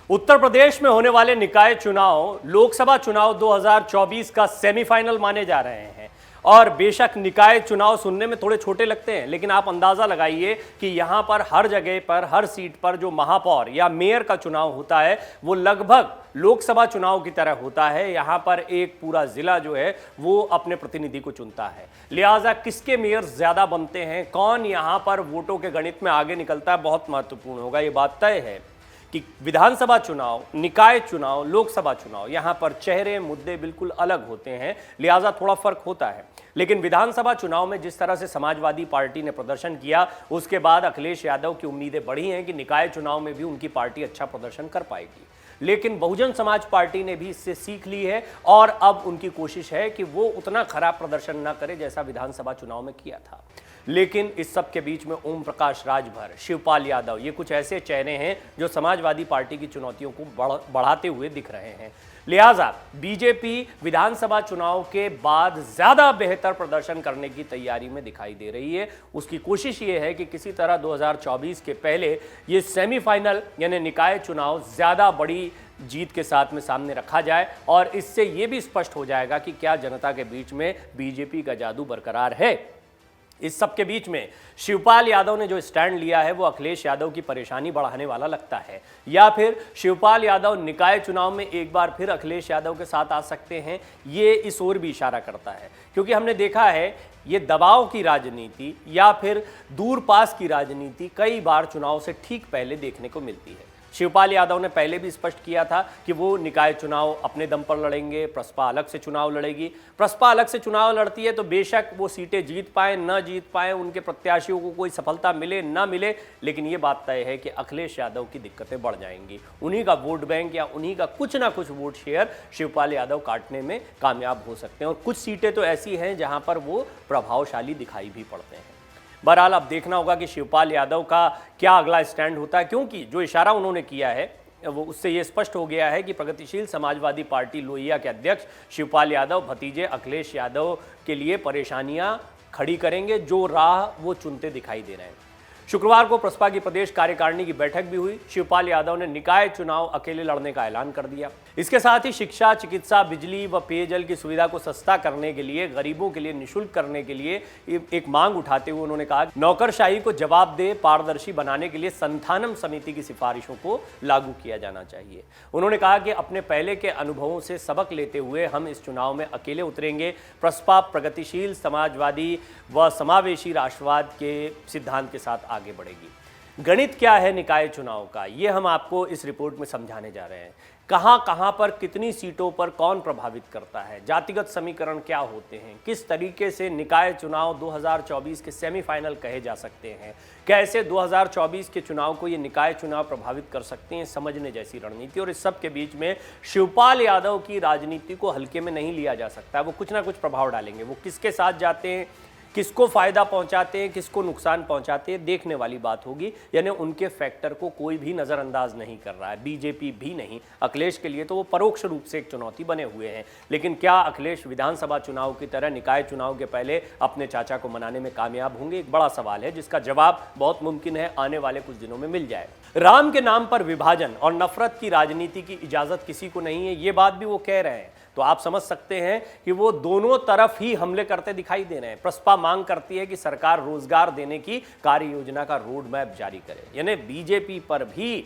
उत्तर प्रदेश में होने वाले निकाय चुनाव लोकसभा चुनाव 2024 का सेमीफाइनल माने जा रहे हैं। और बेशक निकाय चुनाव सुनने में थोड़े छोटे लगते हैं, लेकिन आप अंदाजा लगाइए कि यहां पर हर जगह पर, हर सीट पर जो महापौर या मेयर का चुनाव होता है वो लगभग लोकसभा चुनाव की तरह होता है। यहां पर एक पूरा जिला जो है वो अपने प्रतिनिधि को चुनता है। लिहाजा किसके मेयर ज्यादा बनते हैं, कौन यहां पर वोटों के गणित में आगे निकलता है, बहुत महत्वपूर्ण होगा। ये बात तय है कि विधानसभा चुनाव, निकाय चुनाव, लोकसभा चुनाव, यहां पर चेहरे, मुद्दे बिल्कुल अलग होते हैं, लिहाजा थोड़ा फर्क होता है। लेकिन विधानसभा चुनाव में जिस तरह से समाजवादी पार्टी ने प्रदर्शन किया, उसके बाद अखिलेश यादव की उम्मीदें बढ़ी हैं कि निकाय चुनाव में भी उनकी पार्टी अच्छा प्रदर्शन कर पाएगी। लेकिन बहुजन समाज पार्टी ने भी इससे सीख ली है और अब उनकी कोशिश है कि वो उतना खराब प्रदर्शन ना करे जैसा विधानसभा चुनाव में किया था। लेकिन इस सब के बीच में ओम प्रकाश राजभर, शिवपाल यादव, ये कुछ ऐसे चेहरे हैं जो समाजवादी पार्टी की चुनौतियों को बढ़ाते हुए दिख रहे हैं। लिहाजा बीजेपी विधानसभा चुनाव के बाद ज्यादा बेहतर प्रदर्शन करने की तैयारी में दिखाई दे रही है। उसकी कोशिश ये है कि किसी तरह 2024 के पहले ये सेमीफाइनल यानी निकाय चुनाव ज्यादा बड़ी जीत के साथ में सामने रखा जाए और इससे ये भी स्पष्ट हो जाएगा कि क्या जनता के बीच में बीजेपी का जादू बरकरार है। इस सब के बीच में शिवपाल यादव ने जो स्टैंड लिया है वो अखिलेश यादव की परेशानी बढ़ाने वाला लगता है, या फिर शिवपाल यादव निकाय चुनाव में एक बार फिर अखिलेश यादव के साथ आ सकते हैं, ये इस ओर भी इशारा करता है। क्योंकि हमने देखा है ये दबाव की राजनीति या फिर दूर पास की राजनीति कई बार चुनाव से ठीक पहले देखने को मिलती है। शिवपाल यादव ने पहले भी स्पष्ट किया था कि वो निकाय चुनाव अपने दम पर लड़ेंगे, प्रसपा अलग से चुनाव लड़ेगी। प्रसपा अलग से चुनाव लड़ती है तो बेशक वो सीटें जीत पाए न जीत पाए, उनके प्रत्याशियों को कोई सफलता मिले न मिले, लेकिन ये बात तय है कि अखिलेश यादव की दिक्कतें बढ़ जाएंगी। उन्हीं का वोट बैंक या उन्हीं का कुछ ना कुछ वोट शेयर शिवपाल यादव काटने में कामयाब हो सकते हैं। और कुछ सीटें तो ऐसी हैं जहां पर वो प्रभावशाली दिखाई भी पड़ते हैं। बहरहाल अब देखना होगा कि शिवपाल यादव का क्या अगला स्टैंड होता है, क्योंकि जो इशारा उन्होंने किया है वो उससे ये स्पष्ट हो गया है कि प्रगतिशील समाजवादी पार्टी लोहिया के अध्यक्ष शिवपाल यादव भतीजे अखिलेश यादव के लिए परेशानियां खड़ी करेंगे, जो राह वो चुनते दिखाई दे रहे हैं। शुक्रवार को प्रसपा की प्रदेश कार्यकारिणी की बैठक भी हुई। शिवपाल यादव ने निकाय चुनाव अकेले लड़ने का ऐलान कर दिया। इसके साथ ही शिक्षा, चिकित्सा, बिजली व पेयजल की सुविधा को सस्ता करने के लिए, गरीबों के लिए निःशुल्क करने के लिए एक मांग उठाते हुए उन्होंने कहा नौकरशाही को जवाबदेह, पारदर्शी बनाने के लिए संथानम समिति की सिफारिशों को लागू किया जाना चाहिए। उन्होंने कहा कि अपने पहले के अनुभवों से सबक लेते हुए हम इस चुनाव में अकेले उतरेंगे। प्रसपा प्रगतिशील, समाजवादी व समावेशी राष्ट्रवाद के सिद्धांत के साथ आगे बढ़ेगी। गणित क्या है निकाय चुनाव का, ये हम आपको इस रिपोर्ट में समझाने जा रहे हैं। कहां पर कितनी सीटों पर कौन प्रभावित करता है, जातिगत समीकरण क्या होते हैं, किस तरीके से निकाय चुनाव 2024 के सेमीफाइनल कहे जा सकते हैं, कैसे 2024 के चुनाव को ये निकाय चुनाव प्रभावित कर सकते हैं, समझने जैसी रणनीति। और इस सब के बीच में शिवपाल यादव की राजनीति को हल्के में नहीं लिया जा सकता। वो कुछ ना कुछ प्रभाव डालेंगे। वो किसके साथ जाते हैं, किसको फायदा पहुंचाते हैं, किसको नुकसान पहुंचाते हैं, देखने वाली बात होगी। यानी उनके फैक्टर को कोई भी नज़रअंदाज नहीं कर रहा है, बीजेपी भी नहीं। अखिलेश के लिए तो वो परोक्ष रूप से एक चुनौती बने हुए हैं। लेकिन क्या अखिलेश विधानसभा चुनाव की तरह निकाय चुनाव के पहले अपने चाचा को मनाने में कामयाब होंगे, एक बड़ा सवाल है जिसका जवाब बहुत मुमकिन है आने वाले कुछ दिनों में मिल जाए। राम के नाम पर विभाजन और नफरत की राजनीति की इजाजत किसी को नहीं है, ये बात भी वो कह रहे हैं। तो आप समझ सकते हैं कि वो दोनों तरफ ही हमले करते दिखाई दे रहे हैं। प्रसपा मांग करती है कि सरकार रोजगार देने की कार्य योजना का रोड मैप जारी करे, यानी बीजेपी पर भी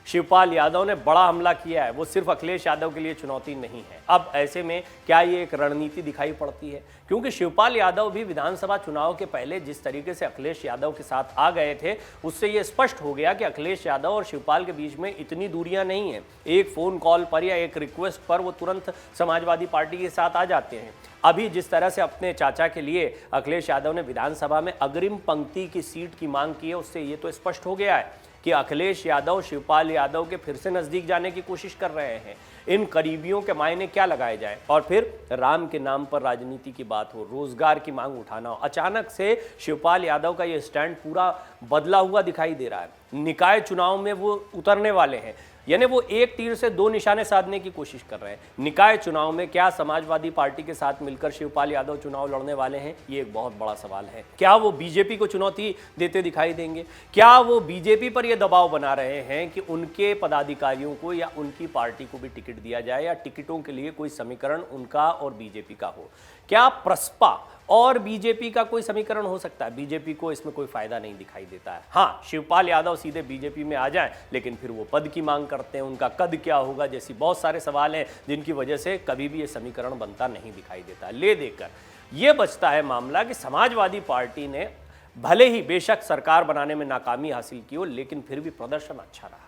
शिवपाल यादव ने बड़ा हमला किया है। वो सिर्फ अखिलेश यादव के लिए चुनौती नहीं है। अब ऐसे में क्या ये एक रणनीति दिखाई पड़ती है, क्योंकि शिवपाल यादव भी विधानसभा चुनाव के पहले जिस तरीके से अखिलेश यादव के साथ आ गए थे, उससे ये स्पष्ट हो गया कि अखिलेश यादव और शिवपाल के बीच में इतनी दूरियां नहीं है। एक फ़ोन कॉल पर या एक रिक्वेस्ट पर वो तुरंत समाजवादी पार्टी के साथ आ जाते हैं। अभी जिस तरह से अपने चाचा के लिए अखिलेश यादव ने विधानसभा में अग्रिम पंक्ति की सीट की मांग की है, उससे ये तो स्पष्ट हो गया है कि अखिलेश यादव शिवपाल यादव के फिर से नजदीक जाने की कोशिश कर रहे हैं। इन करीबियों के मायने क्या लगाए जाए। और फिर राम के नाम पर राजनीति की बात हो, रोजगार की मांग उठाना हो, अचानक से शिवपाल यादव का ये स्टैंड पूरा बदला हुआ दिखाई दे रहा है। निकाय चुनाव में वो उतरने वाले हैं। यानी वो एक तीर से दो निशाने साधने की कोशिश कर रहे हैं। निकाय चुनाव में क्या समाजवादी पार्टी के साथ मिलकर शिवपाल यादव चुनाव लड़ने वाले हैं, ये एक बहुत बड़ा सवाल है। क्या वो बीजेपी को चुनौती देते दिखाई देंगे? क्या वो बीजेपी पर यह दबाव बना रहे हैं कि उनके पदाधिकारियों को या उनकी पार्टी को भी टिकट दिया जाए, या टिकटों के लिए कोई समीकरण उनका और बीजेपी का हो? क्या प्रसपा और बीजेपी का कोई समीकरण हो सकता है? बीजेपी को इसमें कोई फायदा नहीं दिखाई देता है। हाँ, शिवपाल यादव सीधे बीजेपी में आ जाएं, लेकिन फिर वो पद की मांग करते हैं, उनका कद क्या होगा, जैसी बहुत सारे सवाल हैं जिनकी वजह से कभी भी ये समीकरण बनता नहीं दिखाई देता। ले देकर ये बचता है मामला कि समाजवादी पार्टी ने भले ही बेशक सरकार बनाने में नाकामी हासिल की हो, लेकिन फिर भी प्रदर्शन अच्छा रहा है।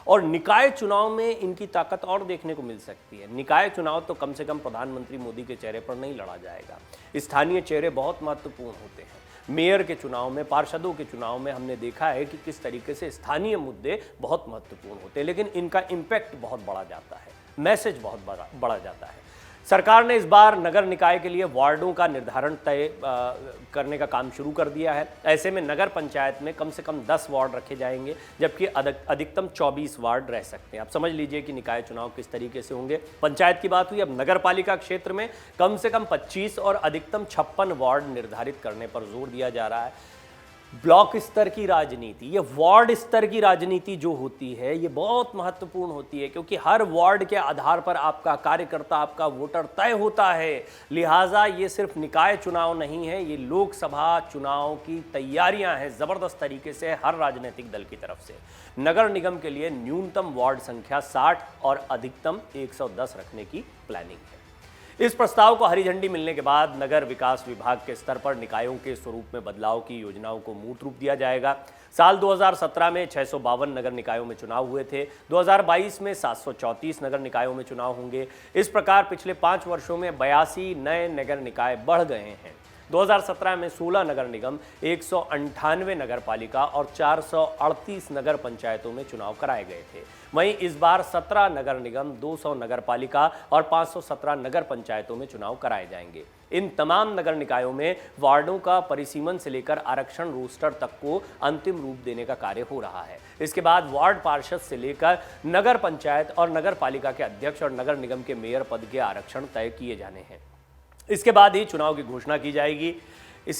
और निकाय चुनाव में इनकी ताकत और देखने को मिल सकती है। निकाय चुनाव तो कम से कम प्रधानमंत्री मोदी के चेहरे पर नहीं लड़ा जाएगा। स्थानीय चेहरे बहुत महत्वपूर्ण होते हैं। मेयर के चुनाव में, पार्षदों के चुनाव में हमने देखा है कि किस तरीके से स्थानीय मुद्दे बहुत महत्वपूर्ण होते हैं, लेकिन इनका इम्पैक्ट बहुत बढ़ा जाता है, मैसेज बहुत बढ़ा जाता है। सरकार ने इस बार नगर निकाय के लिए वार्डों का निर्धारण तय करने का काम शुरू कर दिया है। ऐसे में नगर पंचायत में कम से कम 10 वार्ड रखे जाएंगे, जबकि अधिकतम 24 वार्ड रह सकते हैं। आप समझ लीजिए कि निकाय चुनाव किस तरीके से होंगे। पंचायत की बात हुई, अब नगर पालिका क्षेत्र में कम से कम 25 और अधिकतम 56 वार्ड निर्धारित करने पर जोर दिया जा रहा है। ब्लॉक स्तर की राजनीति, ये वार्ड स्तर की राजनीति जो होती है, ये बहुत महत्वपूर्ण होती है, क्योंकि हर वार्ड के आधार पर आपका कार्यकर्ता, आपका वोटर तय होता है। लिहाजा ये सिर्फ निकाय चुनाव नहीं है, ये लोकसभा चुनाव की तैयारियां हैं जबरदस्त तरीके से हर राजनीतिक दल की तरफ से। नगर निगम के लिए न्यूनतम वार्ड संख्या 60 और अधिकतम 110 रखने की प्लानिंग है। इस प्रस्ताव को हरी झंडी मिलने के बाद नगर विकास विभाग के स्तर पर निकायों के स्वरूप में बदलाव की योजनाओं को मूर्त रूप दिया जाएगा। साल 2017 में 652 नगर निकायों में चुनाव हुए थे। 2022 में 734 नगर निकायों में चुनाव होंगे। इस प्रकार पिछले 5 वर्षों में 82 नए नगर निकाय बढ़ गए हैं। 2017 में 16 नगर निगम, 198 नगर पालिका और 438 नगर पंचायतों में चुनाव कराए गए थे। वहीं इस बार 17 नगर निगम, 200 नगर पालिका और 517 नगर पंचायतों में चुनाव कराए जाएंगे। इन तमाम नगर निकायों में वार्डों का परिसीमन से लेकर आरक्षण रोस्टर तक को अंतिम रूप देने का कार्य हो रहा है। इसके बाद वार्ड पार्षद से लेकर नगर पंचायत और नगर पालिका के अध्यक्ष और नगर निगम के मेयर पद के आरक्षण तय किए जाने हैं। इसके बाद ही चुनाव की घोषणा की जाएगी।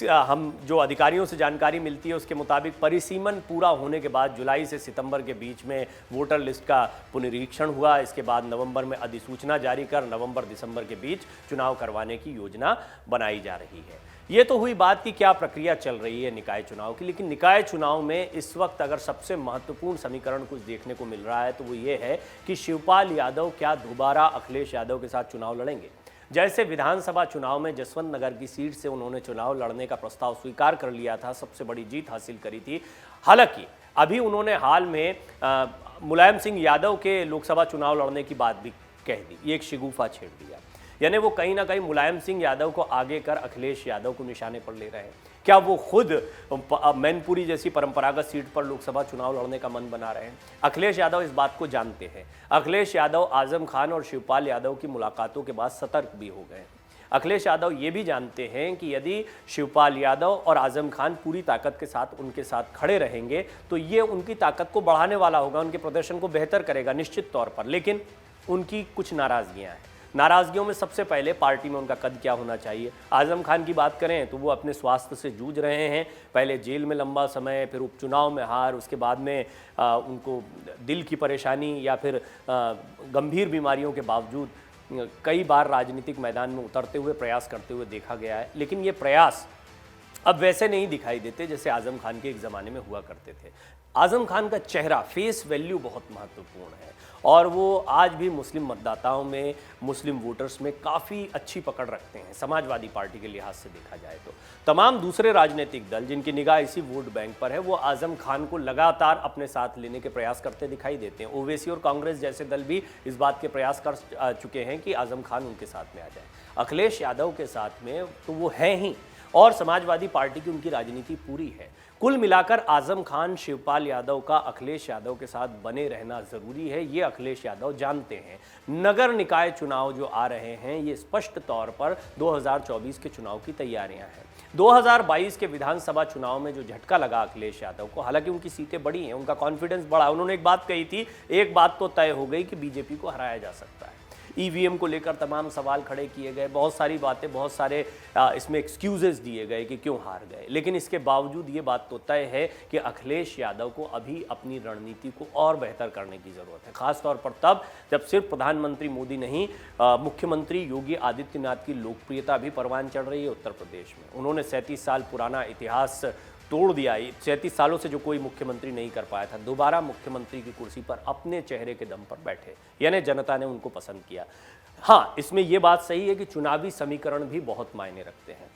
हम जो अधिकारियों से जानकारी मिलती है उसके मुताबिक परिसीमन पूरा होने के बाद जुलाई से सितंबर के बीच में वोटर लिस्ट का पुनरीक्षण हुआ। इसके बाद नवंबर में अधिसूचना जारी कर नवंबर दिसंबर के बीच चुनाव करवाने की योजना बनाई जा रही है। ये तो हुई बात की क्या प्रक्रिया चल रही है निकाय चुनाव की, लेकिन निकाय चुनाव में इस वक्त अगर सबसे महत्वपूर्ण समीकरण कुछ देखने को मिल रहा है तो वो ये है कि शिवपाल यादव क्या दोबारा अखिलेश यादव के साथ चुनाव लड़ेंगे। जैसे विधानसभा चुनाव में जसवंत नगर की सीट से उन्होंने चुनाव लड़ने का प्रस्ताव स्वीकार कर लिया था, सबसे बड़ी जीत हासिल करी थी। हालांकि अभी उन्होंने हाल में मुलायम सिंह यादव के लोकसभा चुनाव लड़ने की बात भी कह दी, ये एक शिगुफा छेड़ दिया। यानी वो कहीं ना कहीं मुलायम सिंह यादव को आगे कर अखिलेश यादव को निशाने पर ले रहे हैं। क्या वो खुद मैनपुरी जैसी परंपरागत सीट पर लोकसभा चुनाव लड़ने का मन बना रहे हैं? अखिलेश यादव इस बात को जानते हैं। अखिलेश यादव आजम खान और शिवपाल यादव की मुलाकातों के बाद सतर्क भी हो गए। अखिलेश यादव ये भी जानते हैं कि यदि शिवपाल यादव और आजम खान पूरी ताकत के साथ उनके साथ खड़े रहेंगे तो ये उनकी ताकत को बढ़ाने वाला होगा, उनके प्रदर्शन को बेहतर करेगा निश्चित तौर पर। लेकिन उनकी कुछ नाराजगियां हैं। नाराजगियों में सबसे पहले पार्टी में उनका कद क्या होना चाहिए। आजम खान की बात करें तो वो अपने स्वास्थ्य से जूझ रहे हैं, पहले जेल में लंबा समय, फिर उपचुनाव में हार, उसके बाद में उनको दिल की परेशानी या फिर गंभीर बीमारियों के बावजूद कई बार राजनीतिक मैदान में उतरते हुए प्रयास करते हुए देखा गया है। लेकिन ये प्रयास अब वैसे नहीं दिखाई देते जैसे आजम खान के एक ज़माने में हुआ करते थे। आजम खान का चेहरा, फेस वैल्यू बहुत महत्वपूर्ण है और वो आज भी मुस्लिम मतदाताओं में, मुस्लिम वोटर्स में काफ़ी अच्छी पकड़ रखते हैं समाजवादी पार्टी के लिहाज से देखा जाए तो। तमाम दूसरे राजनीतिक दल जिनकी निगाह इसी वोट बैंक पर है वो आजम खान को लगातार अपने साथ लेने के प्रयास करते दिखाई देते हैं। ओवैसी और कांग्रेस जैसे दल भी इस बात के प्रयास कर चुके हैं कि आजम खान उनके साथ में आ जाए। अखिलेश यादव के साथ में तो वो हैं ही, और समाजवादी पार्टी की उनकी राजनीति पूरी है। कुल मिलाकर आजम खान, शिवपाल यादव का अखिलेश यादव के साथ बने रहना जरूरी है, ये अखिलेश यादव जानते हैं। नगर निकाय चुनाव जो आ रहे हैं ये स्पष्ट तौर पर 2024 के चुनाव की तैयारियां हैं। 2022 के विधानसभा चुनाव में जो झटका लगा अखिलेश यादव को, हालांकि उनकी सीटें बड़ी हैं, उनका कॉन्फिडेंस बढ़ा, उन्होंने एक बात कही थी, एक बात तो तय हो गई कि बीजेपी को हराया जा सकता है। ईवीएम को लेकर तमाम सवाल खड़े किए गए, बहुत सारी बातें, बहुत सारे इसमें एक्सक्यूजेस दिए गए कि क्यों हार गए, लेकिन इसके बावजूद ये बात तो तय है कि अखिलेश यादव को अभी अपनी रणनीति को और बेहतर करने की जरूरत है, खासतौर पर तब जब सिर्फ प्रधानमंत्री मोदी नहीं, मुख्यमंत्री योगी आदित्यनाथ की लोकप्रियता भी परवान चढ़ रही है उत्तर प्रदेश में। उन्होंने 37 साल पुराना इतिहास तोड़ दिया। 37 सालों से जो कोई मुख्यमंत्री नहीं कर पाया था, दोबारा मुख्यमंत्री की कुर्सी पर अपने चेहरे के दम पर बैठे, यानी जनता ने उनको पसंद किया। हाँ, इसमें यह बात सही है कि चुनावी समीकरण भी बहुत मायने रखते हैं।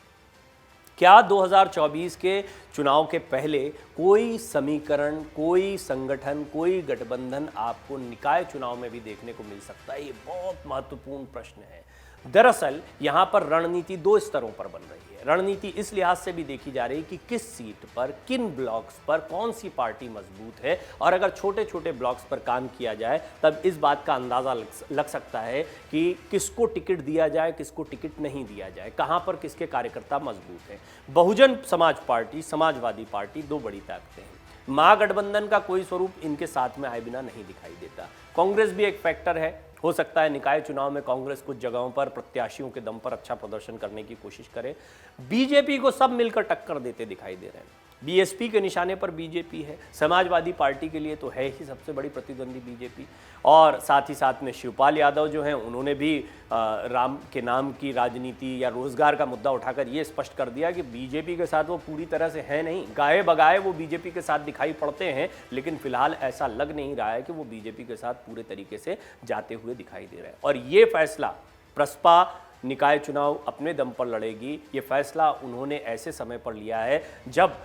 क्या 2024 के चुनाव के पहले कोई समीकरण, कोई संगठन, कोई गठबंधन आपको निकाय चुनाव में भी देखने को मिल सकता है? ये बहुत महत्वपूर्ण प्रश्न है। दरअसल यहां पर रणनीति दो स्तरों पर बन रही है। रणनीति इस लिहाज से भी देखी जा रही है कि किस सीट पर, किन ब्लॉक्स पर कौन सी पार्टी मजबूत है, और अगर छोटे छोटे ब्लॉक्स पर काम किया जाए तब इस बात का अंदाजा लग सकता है कि किसको टिकट दिया जाए, किसको टिकट नहीं दिया जाए, कहां पर किसके कार्यकर्ता मजबूत हैं। बहुजन समाज पार्टी, समाजवादी पार्टी, दो बड़ी ताकतें हैं। महागठबंधन का कोई स्वरूप इनके साथ में आए बिना नहीं दिखाई देता। कांग्रेस भी एक फैक्टर है। हो सकता है निकाय चुनाव में कांग्रेस कुछ जगहों पर प्रत्याशियों के दम पर अच्छा प्रदर्शन करने की कोशिश करे। बीजेपी को सब मिलकर टक्कर देते दिखाई दे रहे हैं। बीएसपी के निशाने पर बीजेपी है, समाजवादी पार्टी के लिए तो है ही सबसे बड़ी प्रतिद्वंदी बीजेपी, और साथ ही साथ में शिवपाल यादव जो हैं उन्होंने भी राम के नाम की राजनीति या रोजगार का मुद्दा उठाकर ये स्पष्ट कर दिया कि बीजेपी के साथ वो पूरी तरह से है नहीं, गाए बगाए वो बीजेपी के साथ दिखाई पड़ते हैं, लेकिन फिलहाल ऐसा लग नहीं रहा है कि वो बीजेपी के साथ पूरे तरीके से जाते हुए दिखाई दे रहे हैं। और ये फैसला प्रसपा निकाय चुनाव अपने दम पर लड़ेगी, ये फैसला उन्होंने ऐसे समय पर लिया है जब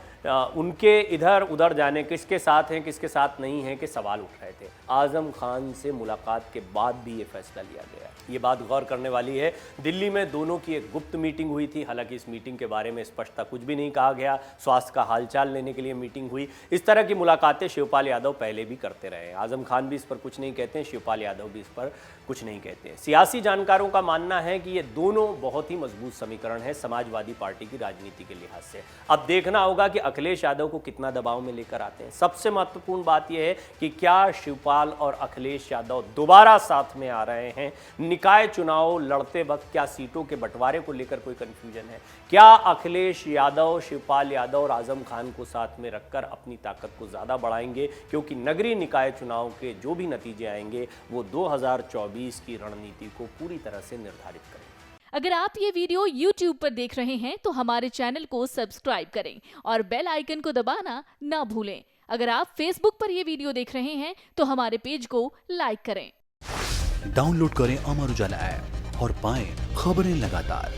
उनके इधर उधर जाने, किसके साथ हैं किसके साथ नहीं हैं के सवाल उठ रहे थे। आजम खान से मुलाकात के बाद भी ये फैसला लिया गया। ये बात गौर करने वाली है। दिल्ली में दोनों की एक गुप्त मीटिंग हुई थी, हालांकि इस मीटिंग के बारे में स्पष्टता कुछ भी नहीं कहा गया। स्वास्थ्य का हालचाल लेने के लिए मीटिंग हुई। इस तरह की मुलाकातें शिवपाल यादव पहले भी करते रहे। आजम खान भी इस पर कुछ नहीं कहते हैं, शिवपाल यादव भी इस पर कुछ नहीं कहते हैं। सियासी जानकारों का मानना है कि ये दोनों बहुत ही मजबूत समीकरण है समाजवादी पार्टी की राजनीति के लिहाज से। अब देखना होगा कि अखिलेश यादव को कितना दबाव में लेकर आते हैं। सबसे महत्वपूर्ण बात यह है कि क्या शिवपाल और अखिलेश यादव दोबारा साथ में आ रहे हैं। निकाय चुनाव लड़ते वक्त क्या सीटों के बंटवारे को लेकर कोई कंफ्यूजन है? क्या अखिलेश यादव, शिवपाल यादव और आजम खान को साथ में रखकर अपनी ताकत को ज्यादा बढ़ाएंगे? क्योंकि नगरीय निकाय चुनाव के जो भी नतीजे आएंगे वो 2024 की रणनीति को पूरी तरह से निर्धारित करेंगे। अगर आप ये वीडियो YouTube पर देख रहे हैं तो हमारे चैनल को सब्सक्राइब करें और बेल आइकन को दबाना ना भूलें। अगर आप Facebook पर ये वीडियो देख रहे हैं तो हमारे पेज को लाइक करें। डाउनलोड करें अमर उजाला ऐप और पाएं खबरें लगातार।